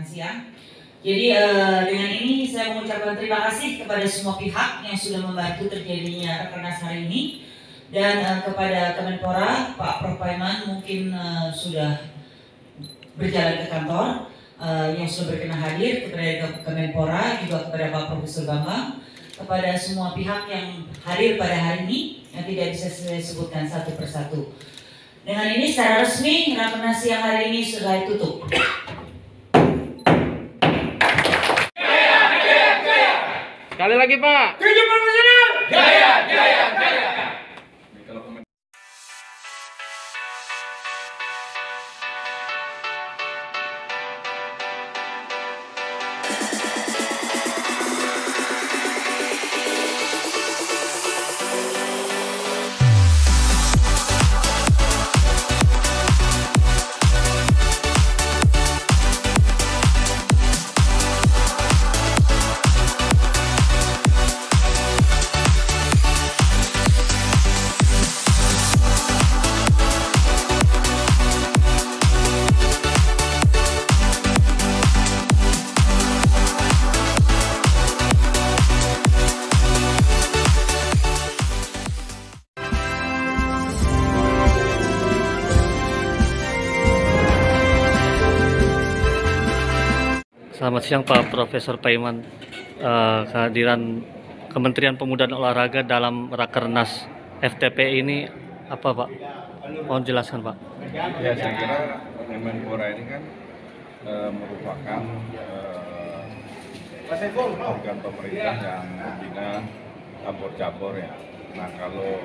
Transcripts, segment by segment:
makan siang. Jadi dengan ini saya mengucapkan terima kasih kepada semua pihak yang sudah membantu terjadinya Rakernas hari ini, dan kepada Kemenpora, Pak Prof Paiman mungkin sudah berjalan ke kantor, yang sudah berkenan hadir, kepada Kemenpora, juga kepada Pak Profesor Bambang, kepada semua pihak yang hadir pada hari ini yang tidak bisa saya sebutkan satu persatu. Dengan ini secara resmi Rakernas siang hari ini sudah ditutup. Sekali lagi Pak. Tujuh profesional. Jaya, jaya, jaya. Selamat siang Pak Profesor Paiman. Kehadiran Kementerian Pemuda dan Olahraga dalam Rakernas FTP ini apa Pak? Mohon jelaskan Pak. Ya, saya kira Kemenpora ini kan merupakan organ pemerintah yang membina cabur-cabur ya. Nah, kalau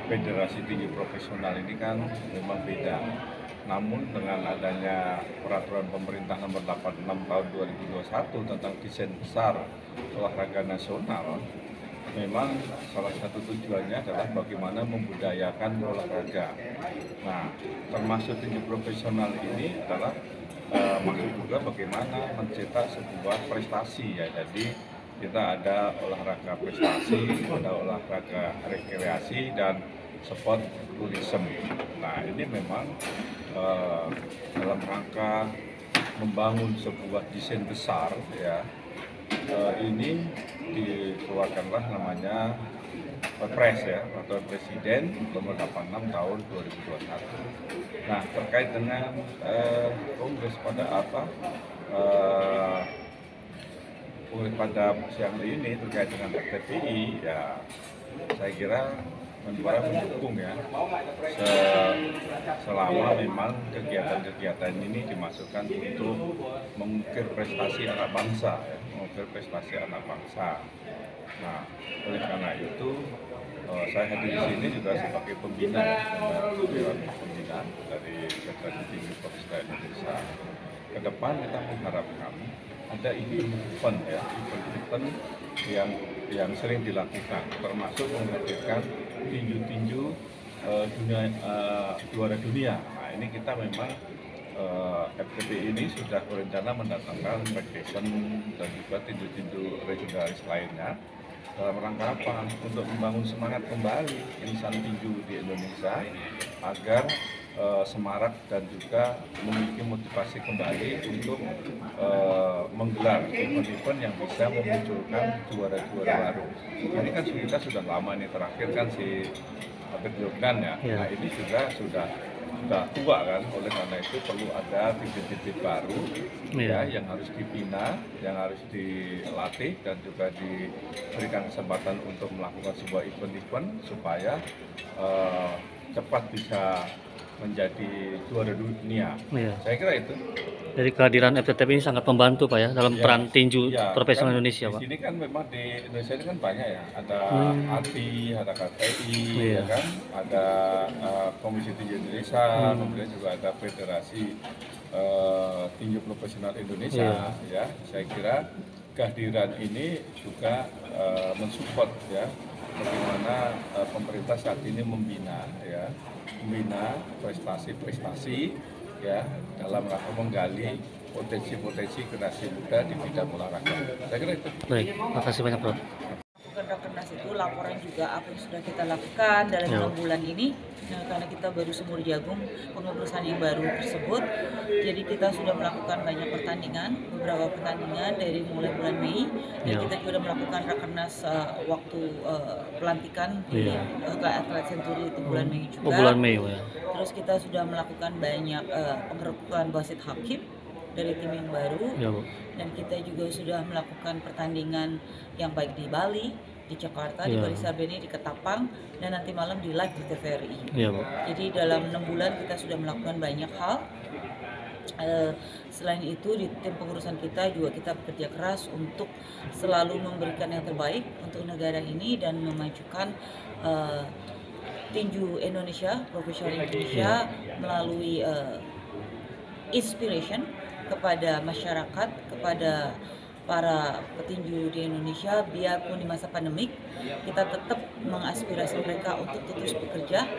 Federasi Tinju Profesional ini kan memang beda. Namun dengan adanya peraturan pemerintah nomor 86 tahun 2021 tentang desain besar olahraga nasional, memang salah satu tujuannya adalah bagaimana membudayakan olahraga. Nah, termasuk tinju profesional ini adalah maksud juga bagaimana mencetak sebuah prestasi ya. Jadi kita ada olahraga prestasi, ada olahraga rekreasi dan sport tourism. Nah, ini memang dalam rangka membangun sebuah desain besar ya, ini dikeluarkanlah namanya Perpres ya, atau Presiden nomor 86 tahun 2021. Nah, terkait dengan kongres pada kongres pada siang ini terkait dengan FTPI ya, saya kira Kemenpora mendukung ya, selama memang kegiatan-kegiatan ini dimasukkan untuk mengukir prestasi anak bangsa ya, mengukir prestasi anak bangsa. Nah, oleh karena itu saya hadir di sini juga sebagai pembina dari Federasi Tinju Profesional Indonesia. Ke depan kita mengharapkan ada event ya, event yang sering dilakukan, termasuk menghadirkan tinju-tinju juara dunia. Nah, ini kita memang FTP ini sudah berencana mendatangkan federation dan juga tinju-tinju regionalis lainnya dalam rangka apa? Untuk membangun semangat kembali insan tinju di Indonesia agar semarak dan juga memiliki motivasi kembali untuk menggelar event-event yang bisa memunculkan juara-juara baru. Ini kan kita sudah lama nih, terakhir kan si Abed Jordan ya. Nah, ini juga sudah tua kan, oleh karena itu perlu ada bibit-bibit baru ya, yang harus dibina, yang harus dilatih dan juga diberikan kesempatan untuk melakukan sebuah event-event supaya cepat bisa menjadi juara dunia. Saya kira itu. Jadi kehadiran FTP ini sangat membantu Pak ya dalam peran tinju profesional kan Indonesia Pak. Di sini kan memang di Indonesia ini kan banyak ya, ada ATI, ada KTI, ya kan, ada Komisi Tinju Indonesia, kemudian juga ada Federasi Tinju Profesional Indonesia. Ya, saya kira kehadiran ini juga mensupport ya bagaimana pemerintah saat ini membina prestasi-prestasi ya dalam rangka menggali potensi-potensi generasi muda di bidang olahraga. Saya kira itu. Baik, makasih banyak Prof. Rakernas itu laporan juga apa yang sudah kita lakukan dalam 6 bulan ini. Karena kita baru sumur jagung pengurusan yang baru tersebut, jadi kita sudah melakukan banyak pertandingan, beberapa pertandingan dari mulai bulan Mei, dan kita juga melakukan Rakernas waktu pelantikan di Atlet Senturi itu bulan Mei juga. Bulan Mei ya. Terus kita sudah melakukan banyak pengerukan wasit hakim dari tim yang baru, dan kita juga sudah melakukan pertandingan yang baik di Bali, di Jakarta, di Bali Sabeni, di Ketapang, dan nanti malam di live di TVRI. Jadi dalam 6 bulan kita sudah melakukan banyak hal. Selain itu di tim pengurusan kita juga kita bekerja keras untuk selalu memberikan yang terbaik untuk negara ini dan memajukan tinju Indonesia, profesional Indonesia melalui inspiration kepada masyarakat, kepada para petinju di Indonesia, biarpun di masa pandemik kita tetap mengaspirasi mereka untuk terus bekerja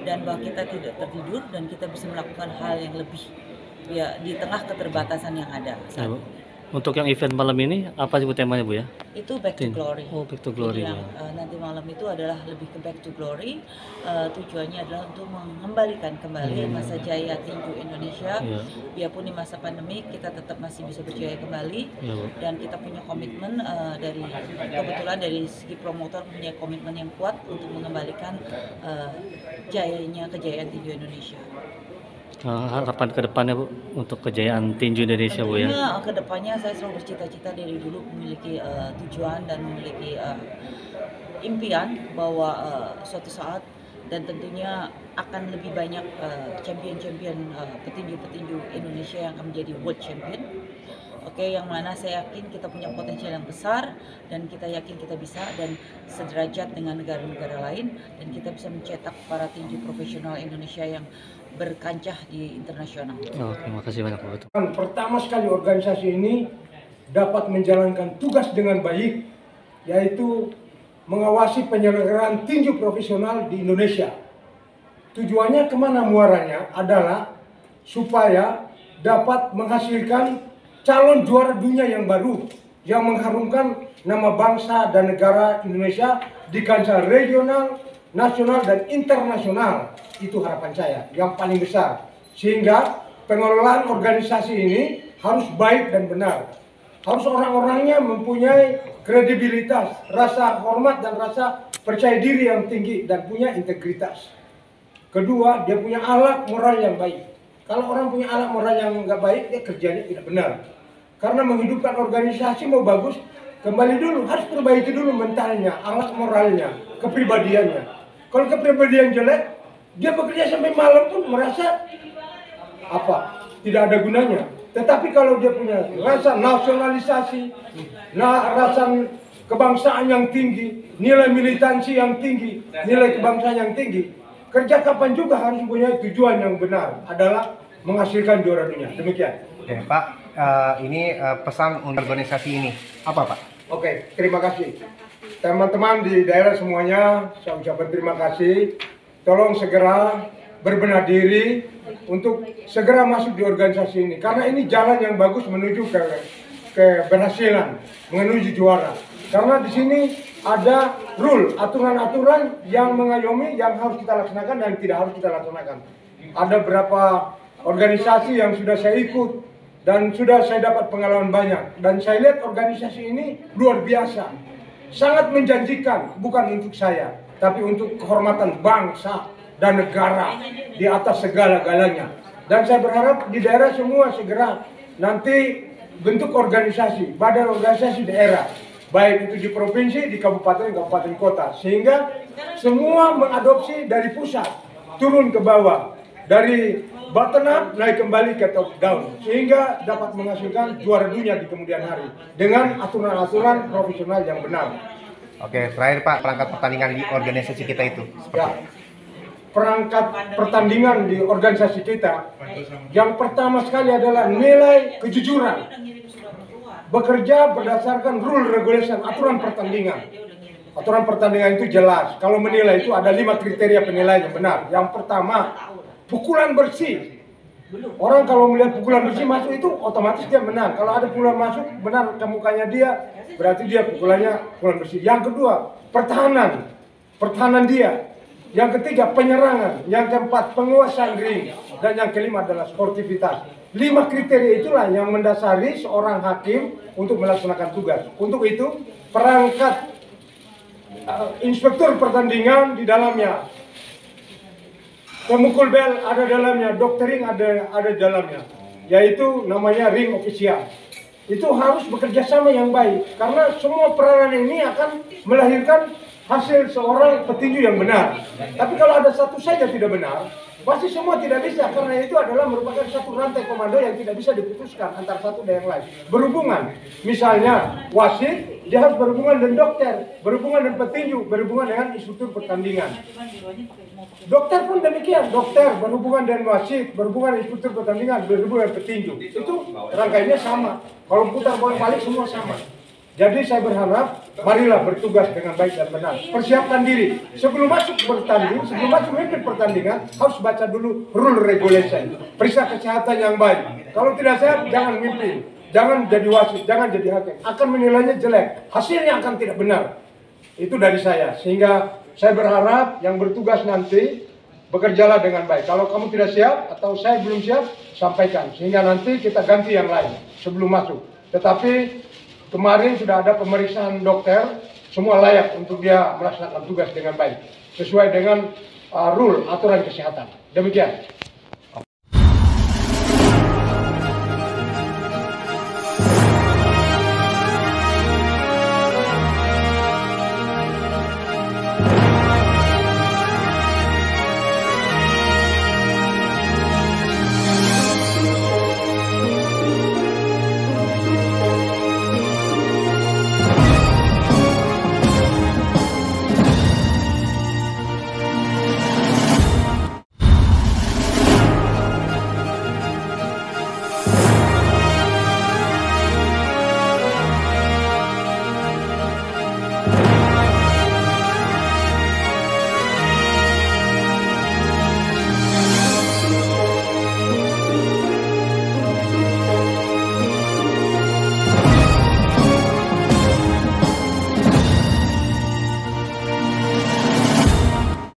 dan bahwa kita tidak tertidur dan kita bisa melakukan hal yang lebih ya di tengah keterbatasan yang ada saat ini. Untuk yang event malam ini apa sih temanya Bu ya? Itu Back to Glory. Oh, Back to Glory. Jadi yang nanti malam itu adalah lebih ke Back to Glory. Tujuannya adalah untuk mengembalikan kembali masa jaya tinju Indonesia. Biarpun di masa pandemi kita tetap masih bisa berjaya kembali. Dan kita punya komitmen dari kebetulan dari segi promotor punya komitmen yang kuat untuk mengembalikan kejayaan tinju Indonesia. Harapan ke depannya Bu untuk kejayaan tinju Indonesia Bu ya? Kedepannya saya selalu bercita-cita dari dulu memiliki tujuan dan memiliki impian bahwa suatu saat dan tentunya akan lebih banyak champion-champion petinju-petinju Indonesia yang akan menjadi world champion. Yang mana saya yakin kita punya potensial yang besar dan kita yakin kita bisa dan sederajat dengan negara-negara lain dan kita bisa mencetak para tinju profesional Indonesia yang berkancah di internasional. Terima kasih banyak Bu. Pertama sekali organisasi ini dapat menjalankan tugas dengan baik, yaitu mengawasi penyelenggaraan tinju profesional di Indonesia. Tujuannya kemana muaranya adalah supaya dapat menghasilkan calon juara dunia yang baru yang mengharumkan nama bangsa dan negara Indonesia di kancah regional, nasional dan internasional. Itu harapan saya yang paling besar, sehingga pengelolaan organisasi ini harus baik dan benar, harus orang-orangnya mempunyai kredibilitas, rasa hormat dan rasa percaya diri yang tinggi dan punya integritas. Kedua, dia punya alat moral yang baik. Kalau orang punya alat moral yang nggak baik, dia kerjanya tidak benar. Karena menghidupkan organisasi mau bagus, kembali dulu harus perbaiki dulu mentalnya, alat moralnya, kepribadiannya. Kalau kepribadian jelek, dia bekerja sampai malam pun merasa tidak ada gunanya. Tetapi kalau dia punya rasa nasionalisasi, rasa kebangsaan yang tinggi, nilai militansi yang tinggi, nilai kebangsaan yang tinggi, kerja kapan juga harus punya tujuan yang benar, adalah menghasilkan juara dunia. Demikian. Oke, Pak, ini pesan untuk organisasi ini apa, Pak? Oke, terima kasih. Teman-teman di daerah semuanya, saya ucapkan terima kasih. Tolong segera berbenah diri untuk segera masuk di organisasi ini, karena ini jalan yang bagus menuju ke keberhasilan, menuju juara. Karena di sini ada rule, aturan-aturan yang mengayomi yang harus kita laksanakan dan tidak harus kita laksanakan. Ada berapa organisasi yang sudah saya ikut dan sudah saya dapat pengalaman banyak, dan saya lihat organisasi ini luar biasa, sangat menjanjikan, bukan untuk saya, tapi untuk kehormatan bangsa dan negara di atas segala-galanya. Dan saya berharap di daerah semua segera nanti bentuk organisasi, badan organisasi daerah, baik itu di provinsi, di kabupaten kota, sehingga semua mengadopsi dari pusat turun ke bawah, dari bottom up naik kembali ke top down, sehingga dapat menghasilkan juara dunia di kemudian hari dengan aturan-aturan profesional yang benar. Oke, terakhir Pak, perangkat pertandingan di organisasi kita itu. Perangkat pertandingan di organisasi kita, yang pertama sekali adalah nilai kejujuran. Bekerja berdasarkan rule regulation, aturan pertandingan. Aturan pertandingan itu jelas. Kalau menilai itu ada 5 kriteria penilaian yang benar. Yang pertama, pukulan bersih Orang kalau melihat pukulan besi masuk itu otomatis dia menang. Kalau ada pukulan masuk benar ke mukanya dia, berarti dia pukulannya pukulan besi. Yang kedua, pertahanan dia. Yang ketiga, penyerangan. Yang keempat, penguasaan ring. Dan yang kelima adalah sportivitas. 5 kriteria itulah yang mendasari seorang hakim untuk melaksanakan tugas. Untuk itu, perangkat inspektur pertandingan di dalamnya, pemukul bel ada dalamnya, dokter ring ada dalamnya, yaitu namanya ring official. Itu harus bekerja sama yang baik, karena semua peranan ini akan melahirkan hasil seorang petinju yang benar. Tapi kalau ada satu saja tidak benar, pasti semua tidak bisa, karena itu adalah merupakan satu rantai komando yang tidak bisa diputuskan antara satu dan yang lain. Berhubungan, misalnya wasit, dia harus berhubungan dengan dokter, berhubungan dengan petinju, berhubungan dengan instruktur pertandingan. Dokter pun demikian, dokter berhubungan dengan wasit, berhubungan dengan instruktur pertandingan, berhubungan dengan petinju. Itu rangkaiannya sama. Kalau putar bolak-balik semua sama. Jadi saya berharap, marilah bertugas dengan baik dan benar. Persiapkan diri. Sebelum masuk bertanding, sebelum masuk memimpin pertandingan, harus baca dulu rule regulation. Periksa kesehatan yang baik. Kalau tidak sehat, jangan mimpin. Jangan jadi wasit, jangan jadi hakim. Akan menilainya jelek. Hasilnya akan tidak benar. Itu dari saya. Sehingga saya berharap yang bertugas nanti, bekerjalah dengan baik. Kalau kamu tidak siap, atau saya belum siap, sampaikan. Sehingga nanti kita ganti yang lain sebelum masuk. Tetapi kemarin sudah ada pemeriksaan dokter, semua layak untuk dia melaksanakan tugas dengan baik, sesuai dengan rule aturan kesehatan. Demikian.